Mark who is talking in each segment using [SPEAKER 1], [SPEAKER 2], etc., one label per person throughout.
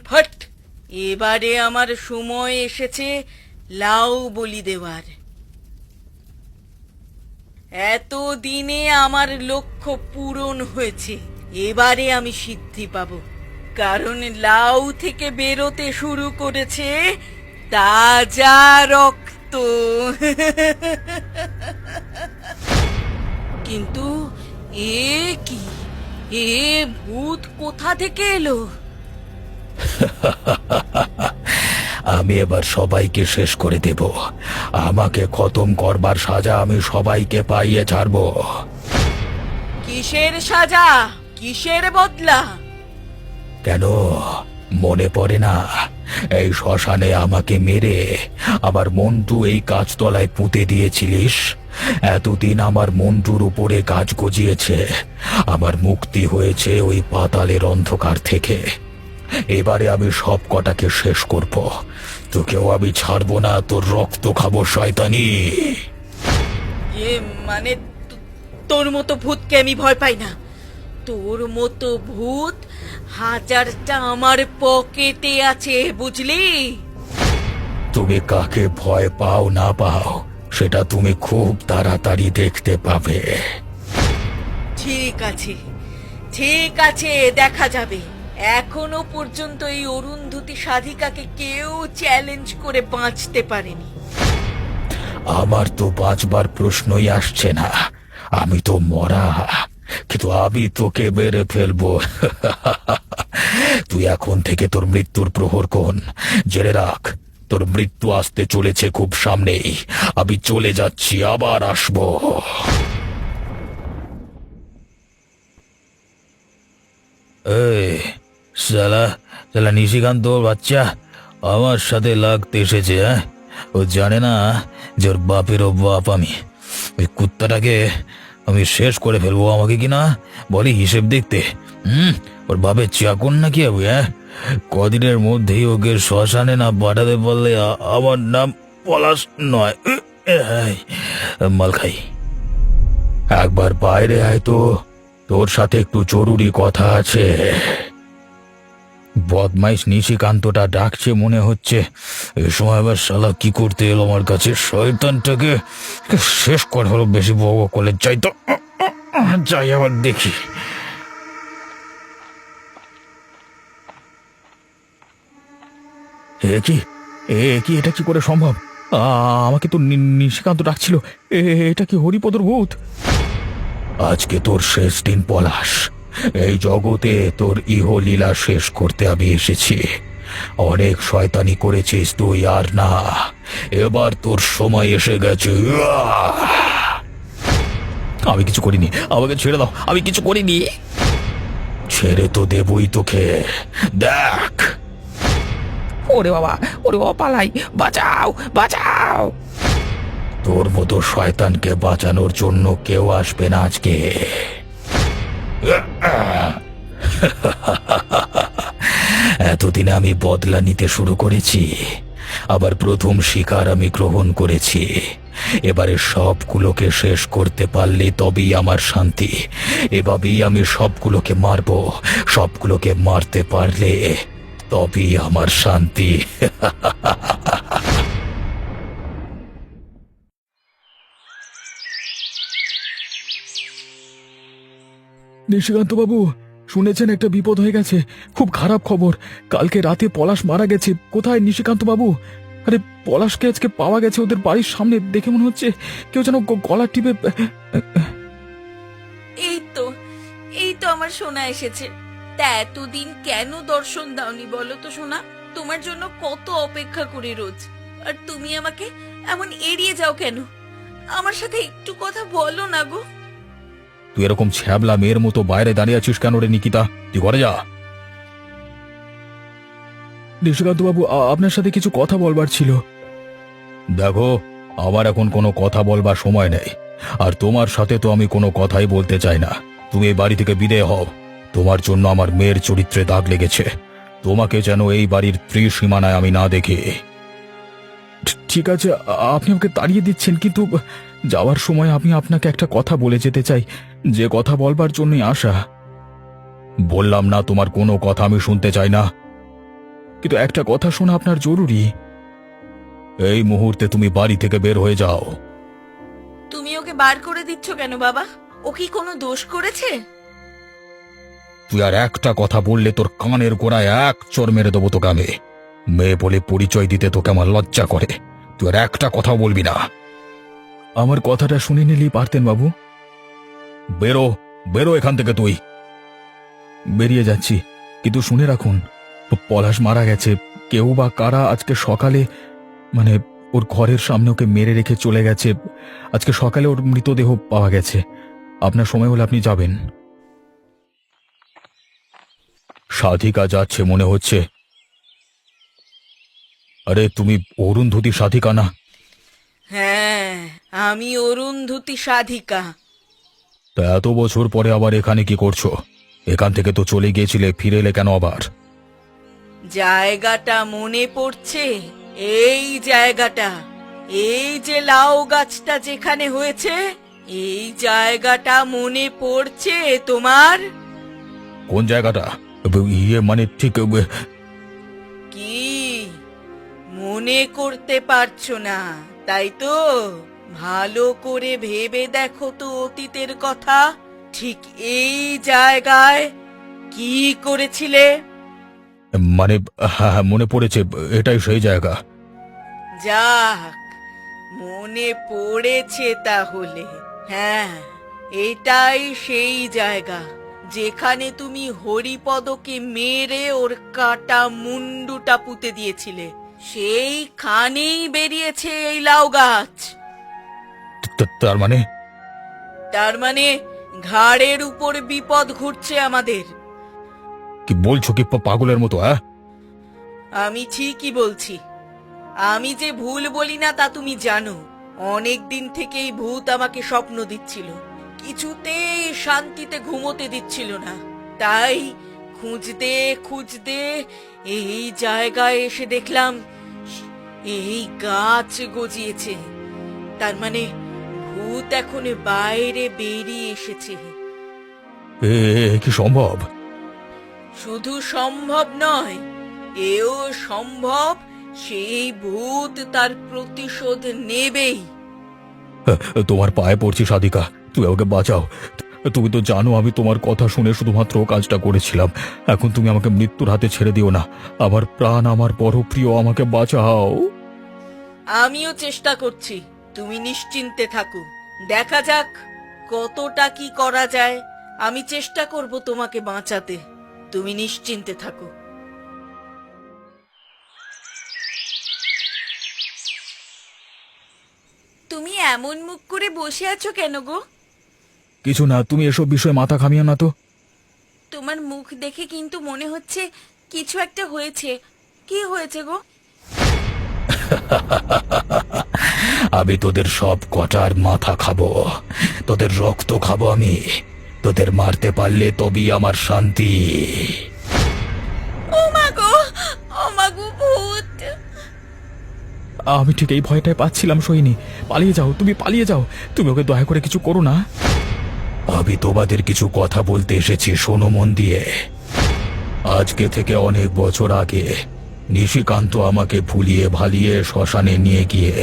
[SPEAKER 1] ফট, এবারে আমার সময় এসেছে লাউ বলি দেওয়ার। এত দিনে আমার লক্ষ্য পূরণ হয়েছে, এবারে আমি সিদ্ধি পাবো। কারণ লাউ থেকে বেরোতে শুরু করেছে তাজা রক্ত। কিন্তু এ কি, এ ভূত কোথা থেকে এলো?
[SPEAKER 2] আমি এবার সবাইকে শেষ করে দেব। আমাকে খতম করবার সাজা আমি সবাইকে পাইয়ে ছাড়বো।
[SPEAKER 1] কিসের সাজা, কিসের বদলা?
[SPEAKER 2] কেন মনে পড়ে না এই শ্মশানে আমাকে মেরে আমার মন্টু এই গাছতলায় পুঁতে দিয়েছিলিস? এতদিন আমার মন্টুর উপরে কাজ গজিয়েছে, আমার মুক্তি হয়েছে ওই পাতালের অন্ধকার থেকে। এবারে আমি সব কটাকে শেষ করব, তোকেও আমি ছাড়বো না, তোর রক্ত খাবো শয়তানি।
[SPEAKER 1] এ মানে তোর মতো ভূতকে আমি ভয় পাই না। তোর মতো ভূত হাজারটা আমার পকেটে আছে, বুঝলি?
[SPEAKER 2] তুমি কাকে ভয় পাও না পাও সেটা তুমি খুব তাড়াতাড়ি দেখতে পাবে।
[SPEAKER 1] ঠিক আছে, ঠিক আছে, দেখা যাবে। এখনো পর্যন্ত এই অরুন্ধতী সাধিকাকে কেউ চ্যালেঞ্জ করে বাঁচতে পারেনি।
[SPEAKER 2] আমার তো বাঁচবার প্রশ্নই আসছে না, আমি তো মরা, কিন্তু আমি তোকে মেরে ফেলবো। তুই এখন থেকে তোর মৃত্যুর প্রহর কোন জেনে রাখ, তোর মৃত্যু আসতে চলেছে খুব সামনেই। আমি চলে যাচ্ছি, আবার আসবো। এই শালা শালা নিশিকান্ত বাচ্চা আমার সাথে লাগতে এসেছে। ও জানে না যে ওর বাপেরও বাপ আমি। ওই কুত্তাটাকে আমি শেষ করে ফেলবো। আমাকে কিনা বলি হিসেব দেখতে। ওর বাপের চাকর নাকি আমি? কদিনের মধ্যেই ওকে শ্মশানে না পাঠাতে পারলে আমার নাম পলাশ নয়। মাল খাই। একবার বাইরে আয় তো, তোর সাথে একটু জরুরি কথা আছে। বদমাইশ নিশিকান্তটা ডাকছে মনে হচ্ছে। এ সময় আবার শালা কি করতে এলো আমার কাছে? শয়তানটাকে শেষ করে হলো, বেশি বক করলে চাই তো যাই আবার দেখি। এ কি, এটা কি করে সম্ভব? আমাকে তো নিশিকান্ত ডাকছিল। এটা কি হরিপদর ভূত? আজকে তোর শেষ দিন পলাশ। এই জগতে তোর ইহলীলা শেষ করতে আমি এসেছি। অনেক শয়তানি করেছিস তুই, আর না, এবার তোর সময় এসে গেছে। আমি কিছু করিনি, আমাকে ছেড়ে দাও, আমি কিছু করিনি। ছেড়ে তো দেবই তোকে, দেখ।
[SPEAKER 3] ওরে বাবা, পালাই, বাঁচাও, বাঁচাও।
[SPEAKER 2] তোর মতো শয়তানকে বাঁচানোর জন্য কেউ আসবে না আজকে। এতদিনে আমি বদলা নিতে শুরু করেছি, আবার প্রথম শিকার আমি গ্রহণ করেছি। এবারে সবগুলোকে শেষ করতে পারলে তবেই আমার শান্তি। এভাবেই আমি সবগুলোকে মারব, সবগুলোকে মারতে পারলে তবেই আমার শান্তি।
[SPEAKER 4] নিশিকান্ত বাবু, শুনেছেন একটা বিপদ হয়ে গেছে, খুব খারাপ খবর। কালকে রাতে পলাশ মারা গেছে। কোথায় নিশিকান্ত বাবু? আরে পলাশকে আজকে পাওয়া গেছে ওদের বাড়ির সামনে। দেখে মনে হচ্ছে কেউ যেন গলা টিপে।
[SPEAKER 1] এই তো, এই তো আমার সোনা এসেছে। তা এতদিন কেন দর্শন দাওনি বলো তো সোনা? তোমার জন্য কত অপেক্ষা করি রোজ, আর তুমি আমাকে এমন এড়িয়ে যাও কেন? আমার সাথে একটু কথা বলো না গো।
[SPEAKER 2] তুই এরকম ছ্যাবলা মেয়ের মতো বাইরে দাঁড়িয়ে আছিস কেন রে নিকিতা? তুই ঘরে যা।
[SPEAKER 4] নিশিকান্ত বাবু, আপনার সাথে কিছু কথা বলবার ছিল।
[SPEAKER 2] দেখো, আমার এখন কোনো কথা বলবার সময় নেই, আর তোমার সাথে তো আমি কোনো কথাই বলতে চাই না। তুমি এই বাড়ি থেকে বিদেয় হও। তোমার জন্য আমার মেয়ের চরিত্রে দাগ লেগেছে। তোমাকে যেন এই বাড়ির ত্রিসীমানায় আমি না দেখি।
[SPEAKER 4] ঠিক আছে, আপনি আমাকে তাড়িয়ে দিচ্ছেন, কিন্তু যাওয়ার সময় আমি আপনাকে একটা কথা বলে যেতে চাই, যে কথা বলবার জন্যই আসা।
[SPEAKER 2] বললাম না তোমার কোনো কথা আমি শুনতে চাই না।
[SPEAKER 4] কিন্তু একটা কথা শোনা আপনার জরুরি।
[SPEAKER 2] এই মুহূর্তে তুমি বাড়ি থেকে বের হয়ে যাও।
[SPEAKER 1] তুমি ওকে বার করে দিচ্ছ কেন বাবা? ও কি কোনো দোষ করেছে?
[SPEAKER 2] তুই আর একটা কথা বললে তোর কানের গোড়ায় এক চড় মেরে দেবো তোকে আমি। মেয়ে বলে পরিচয় দিতে তোকে আমার লজ্জা করে। তুই আর একটা কথা বলবি না।
[SPEAKER 4] আমার কথাটা শুনে নিলেই পারতেন বাবু।
[SPEAKER 2] বেরো, বেরো এখান থেকে তুই।
[SPEAKER 4] বেরিয়ে যাচ্ছি, কিন্তু শুনে রাখুন, পলাশ মারা গেছে। কেউ বা কারা আজকে সকালে, মানে ওর ঘরের সামনে ওকে মেরে রেখে চলে গেছে। আজকে সকালে ওর মৃতদেহ পাওয়া গেছে। আপনার সময় হলে আপনি যাবেন।
[SPEAKER 2] সাধিকা যাচ্ছে মনে হচ্ছে। আরে তুমি অরুন্ধতী সাধিকা না?
[SPEAKER 1] হ্যাঁ, আমি অরুন্ধতী সাধিকা।
[SPEAKER 2] তা এত বছর পরে আবার এখানে কি করছো? এখান থেকে তো চলে গিয়েছিলে, ফিরে এলে কেন আবার?
[SPEAKER 1] জায়গাটা মনে পড়ছে? এই জায়গাটা, এই যে লাউ গাছটা যেখানে হয়েছে, এই জায়গাটা মনে পড়ছে তোমার?
[SPEAKER 2] কোন জায়গাটা? ইয়ে মানে ঠিক
[SPEAKER 1] কি মনে করতে পারছো না, তাই তো? ভালো করে ভেবে দেখো তো অতীতের কথা। ঠিক এই জায়গায় কি করেছিলে?
[SPEAKER 2] মানে হ্যাঁ, মনে পড়েছে, এটাই সেই জায়গা।
[SPEAKER 1] যাক, মনে পড়েছে তাহলে। হ্যাঁ, এটাই সেই জায়গা যেখানে তুমি হরিপদকে মেরে ওর কাটা মুন্ডুটা পুঁতে দিয়েছিলে। সেইখানেই বেরিয়েছে এই লাউ গাছ।
[SPEAKER 2] তার মানে?
[SPEAKER 1] তার মানে ঘাড়ের উপর বিপদ ঘুরছে আমাদের।
[SPEAKER 2] কি বলছো কি পাগলের মতো? হ্যাঁ,
[SPEAKER 1] আমি ঠিকই বলছি। আমি যে ভুল বলি না তা তুমি জানো। অনেক দিন থেকেই ভূত আমাকে স্বপ্ন দিচ্ছিল, কিছুতেই শান্তিতে ঘুমোতে দিচ্ছিল না। তাই খুঁজতে খুঁজতে এই জায়গায় এসে দেখলাম এই গাছ গজিয়েছে। তার মানে ভূত এখন বাইরে বেরিয়ে এসেছে।
[SPEAKER 2] কি সম্ভব?
[SPEAKER 1] শুধু সম্ভব নয়, এও সম্ভব সেই ভূত তার প্রতিশোধ নেবেই।
[SPEAKER 2] তোমার পায়ে পড়ছি সাধিকা, তুই ওকে বাঁচাও। তুমি তো জানো আমি তোমার কথা শুনে শুধুমাত্র ও কাজটা করেছিলাম। এখন তুমি আমাকে মৃত্যুর হাতে ছেড়ে দিও না। আমার প্রাণ, আমার বড় প্রিয়, আমাকে বাঁচাও।
[SPEAKER 1] আমিও চেষ্টা করছি, তুমি নিশ্চিন্তে থাকো। দেখা যাক কতটা কি করা যায়। আমি চেষ্টা করব তোমাকে বাঁচাতে, তুমি নিশ্চিন্তে থাকো। তুমি এমন মুখ করে বসে আছো কেন গো?
[SPEAKER 4] কিছু না, তুমি এসব বিষয়ে মাথা ঘামিও না তো।
[SPEAKER 1] তোমার মুখ দেখে কিন্তু মনে হচ্ছে কিছু একটা হয়েছে। কি হয়েছে গো?
[SPEAKER 2] আমি তোদের সব কটার মাথা খাবো, তোদের রক্ত খাবো আমি। তোদের মারতে পারলে তবেই আমার শান্তি।
[SPEAKER 1] ও মা গো, ও মা গো, ভূত!
[SPEAKER 4] আমি ঠিক এই ভয়টাই পাচ্ছিলাম সইনি। পালিয়ে যাও, তুমি পালিয়ে যাও। তুমি ওকে দয়া করে কিছু করো না।
[SPEAKER 2] আমি তোমাদের কিছু কথা বলতে এসেছি, শোনো মন দিয়ে। আজকে থেকে অনেক বছর আগে নিশিকান্ত আমাকে ভুলিয়ে ভালিয়ে শ্মশানে নিয়ে গিয়ে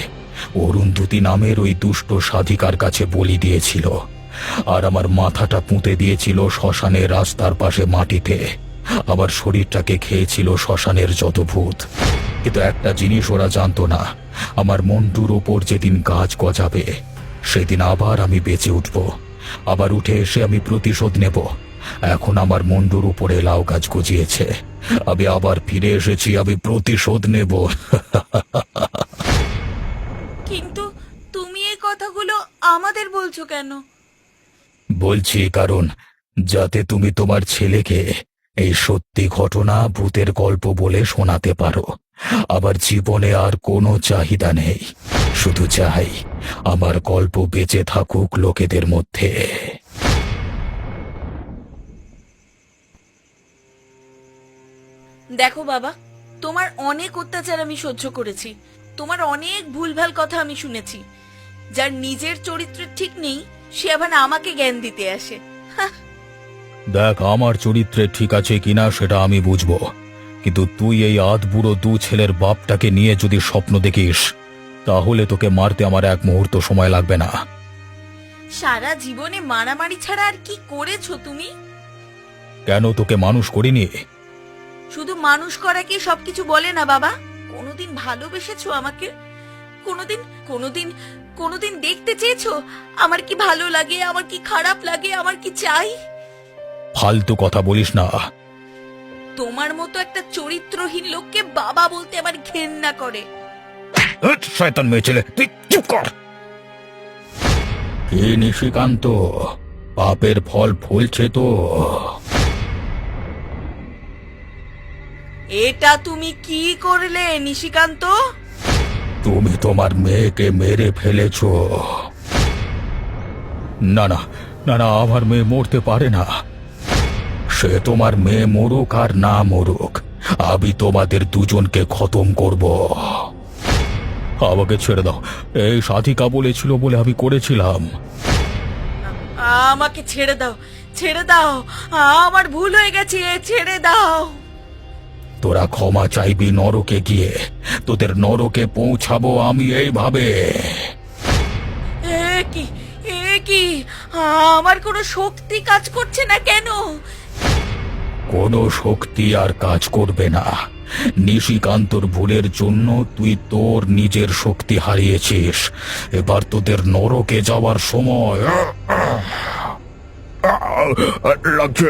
[SPEAKER 2] অরুন্ধতী নামের ওই দুষ্ট সাধিকার কাছে বলি দিয়েছিল, আর আমার মাথাটা পুঁতে দিয়েছিল শ্মশানের রাস্তার পাশে মাটিতে। আমার শরীরটাকে খেয়েছিল শ্মশানের যত ভূত। কিন্তু একটা জিনিস ওরা জানতো না, আমার মন্টুর ওপর যেদিন গাছ গজাবে সেদিন আবার আমি বেঁচে উঠব, আবার উঠে এসে আমি প্রতিশোধ নেব। এখন আমার মন্ডুর উপরে লাউ গাছ গজিয়েছে, আমি আবার ফিরে এসেছি, আমি প্রতিশোধ নেব।
[SPEAKER 1] কিন্তু তুমি এই কথাগুলো আমাদের বলছো কেন?
[SPEAKER 2] বলছি কারণ যাতে তুমি তোমার ছেলেকে এই সত্যি ঘটনা ভূতের গল্প বলে শোনাতে পারো। আবার জীবনে আর কোনো চাহিদা নেই, শুধু চাই আমার গল্প বেঁচে থাকুক লোকেদের মধ্যে।
[SPEAKER 1] দেখো বাবা, তোমার অনেক অত্যাচার আমি সহ্য করেছি, তোমার অনেক ভুলভাল কথা আমি শুনেছি। যার নিজের চরিত্র ঠিক নেই সে আবার আমাকে জ্ঞান দিতে আসে। হাহ।
[SPEAKER 2] দেখ, আমার চরিত্রে ঠিক আছে কিনা সেটা আমি বুঝবো। কিন্তু তুই এই আধবুড়ো দু ছেলের বাপটাকে নিয়ে যদি স্বপ্ন দেখিস তাহলে তোকে মারতে আমার এক মুহূর্ত সময় লাগবে না।
[SPEAKER 1] সারা জীবনে মারামারি ছাড়া আর কি করেছো তুমি?
[SPEAKER 2] কেন তোকে মানুষ করিনি?
[SPEAKER 1] শুধু মানুষ করা কি সবকিছু বলে না বাবা? কোনোদিন ভালোবেসেছো আমাকে? কোনোদিন কোনোদিন কোনোদিন দেখতে চেয়েছো আমার কি ভালো লাগে, আমার কি খারাপ লাগে, আমার কি চাই?
[SPEAKER 2] ফালতু কথা বলিস না।
[SPEAKER 1] তোমার মতো একটা চরিত্রহীন লোককে বাবা বলতে আমার ঘেন্না করে।
[SPEAKER 2] হ্যাট, শয়তান মেয়ে ছেলে, তুই চুপ কর। কি নিশিকান্ত, পাপের ফল ফলছে তো?
[SPEAKER 1] এটা তুমি কি করলে নিশিকান্ত?
[SPEAKER 2] তুমি তোমার মেয়েকে মেরে ফেলেছো। না না না না, আমার মেয়ে মরতে পারে না। সে তোমার মেয়ে মরুক আর না মরুক, আমি তোমাদের দুজনকে খতম করব। আমাকে ছেড়ে দাও, এই সাথিকা বলেছিল বলে আমি করেছিলাম।
[SPEAKER 1] আমাকে ছেড়ে দাও, ছেড়ে দাও, আমার ভুল হয়ে গেছে, ছেড়ে দাও।
[SPEAKER 2] তোরা ক্ষমা চাইবি নরকে গিয়ে, তোদের নরকে পৌঁছাবো আমি এইভাবে।
[SPEAKER 1] এ কি, এ কি, আমার কোনো শক্তি কাজ করছে না কেন?
[SPEAKER 2] কোনো শক্তি আর কাজ করবে না। নিশিকান্তর ভুলের জন্য তুই তোর নিজের শক্তি হারিয়েছিস। এবার তোদের নরকে যাওয়ার সময়। লাগছে।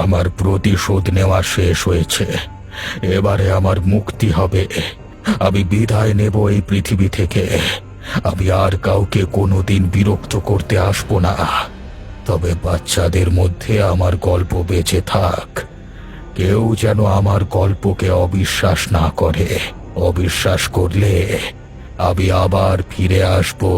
[SPEAKER 2] আমার প্রতিশোধ নেওয়া শেষ হয়েছে, এবারে আমার মুক্তি হবে। আমি বিদায় নেব এই পৃথিবী থেকে। আমি আর কাউকে কোনোদিন বিরক্ত করতে আসবো না। তবে বাচ্চাদের মধ্যে আমার গল্প বেঁচে থাক। কেউ যেন আমার গল্পকে অবিশ্বাস না করে। অবিশ্বাস করলে আমি আবার ফিরে আসবো।